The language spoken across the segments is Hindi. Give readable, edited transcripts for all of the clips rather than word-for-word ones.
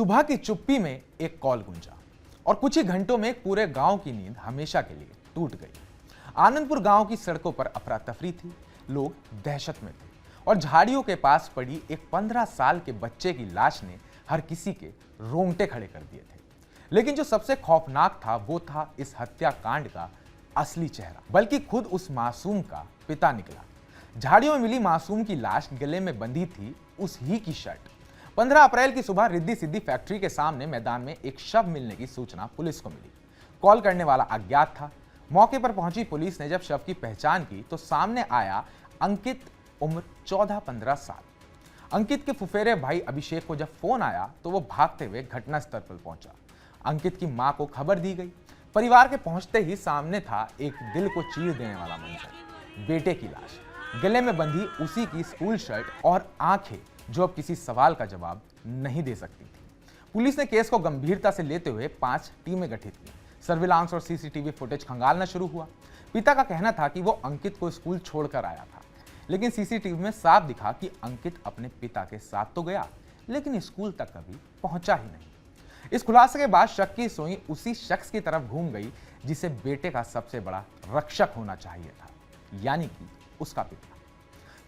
सुबह की चुप्पी में एक कॉल गूंजा और कुछ ही घंटों में पूरे गांव की नींद हमेशा के लिए टूट गई। आनंदपुर गांव की सड़कों पर अफरा तफरी थी, लोग दहशत में थे और झाड़ियों के पास पड़ी एक 15 साल के बच्चे की लाश ने हर किसी के रोंगटे खड़े कर दिए थे। लेकिन जो सबसे खौफनाक था वो था इस हत्याकांड का असली चेहरा, बल्कि खुद उस मासूम का पिता निकला। झाड़ियों में मिली मासूम की लाश गले में बंधी थी उस ही की शर्ट। 15 अप्रैल की सुबह रिद्धी सिद्धि फैक्ट्री के सामने मैदान में एक शव मिलने की सूचना पुलिस को मिली। कॉल करने वाला अज्ञात था। मौके पर पहुंची पुलिस ने जब शव की पहचान की तो सामने आया अंकित, उम्र 14-15 साल। अंकित के फुफेरे भाई अभिषेक को जब फोन आया तो वो भागते हुए घटनास्थल पर पहुंचा। अंकित की मां को खबर दी गई। परिवार के पहुंचते ही सामने था एक दिल को चीर देने वाला मंजर। बेटे की लाश, गले में बंधी उसी की स्कूल शर्ट और आंखें जो अब किसी सवाल का जवाब नहीं दे सकती थी। पुलिस ने केस को गंभीरता से लेते हुए 5 टीमें गठित की। सर्विलांस और सीसीटीवी फुटेज खंगालना शुरू हुआ। पिता का कहना था कि वो अंकित को स्कूल छोड़कर आया था, लेकिन सीसीटीवी में साफ दिखा कि अंकित अपने पिता के साथ तो गया, लेकिन स्कूल तक कभी पहुंचा ही नहीं। इस खुलासे के बाद शक की सुई उसी शख्स की तरफ घूम गई जिसे बेटे का सबसे बड़ा रक्षक होना चाहिए था, यानी कि उसका पिता।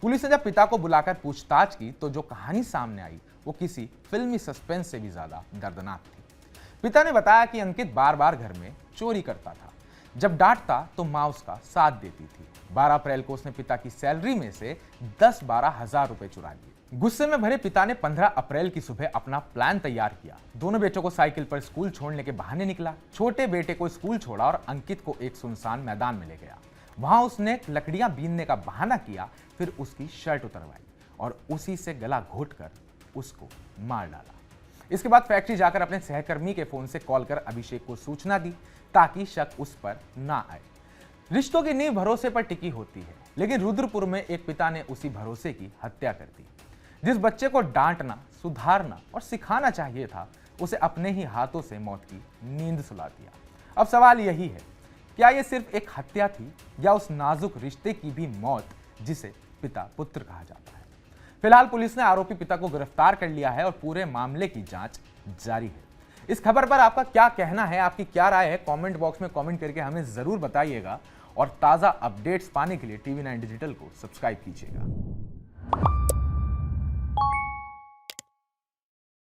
पुलिस ने जब पिता को बुलाकर पूछताछ की तो जो कहानी सामने आई वो किसी फिल्मी सस्पेंस से भी ज्यादा दर्दनाक थी। पिता ने बताया कि अंकित बार बार घर में चोरी करता था। जब डांटता तो मां उसका साथ देती थी। 12 अप्रैल को उसने पिता की सैलरी में से 10-12 हजार रुपए चुरा लिए। गुस्से में भरे पिता ने 15 अप्रैल की सुबह अपना प्लान तैयार किया। दोनों बेटों को साइकिल पर स्कूल छोड़ने के बहाने निकला। छोटे बेटे को स्कूल छोड़ा और अंकित को एक सुनसान मैदान में ले गया। वहां उसने लकड़ियां बीनने का बहाना किया, फिर उसकी शर्ट उतरवाई और उसी से गला घोटकर उसको मार डाला। इसके बाद फैक्ट्री जाकर अपने सहकर्मी के फोन से कॉल कर अभिषेक को सूचना दी ताकि शक उस पर ना आए। रिश्तों की नींव भरोसे पर टिकी होती है, लेकिन रुद्रपुर में एक पिता ने उसी भरोसे की हत्या कर दी। जिस बच्चे को डांटना, सुधारना और सिखाना चाहिए था, उसे अपने ही हाथों से मौत की नींद सुला दिया। अब सवाल यही है, क्या यह सिर्फ एक हत्या थी या उस नाजुक रिश्ते की भी मौत जिसे पिता पुत्र कहा जाता है? फिलहाल पुलिस ने आरोपी पिता को गिरफ्तार कर लिया है और पूरे मामले की जांच जारी है। इस खबर पर आपका क्या कहना है, आपकी क्या राय है? कमेंट बॉक्स में कमेंट करके हमें जरूर बताइएगा और ताजा अपडेट्स पाने के लिए TV9 डिजिटल को सब्सक्राइब कीजिएगा।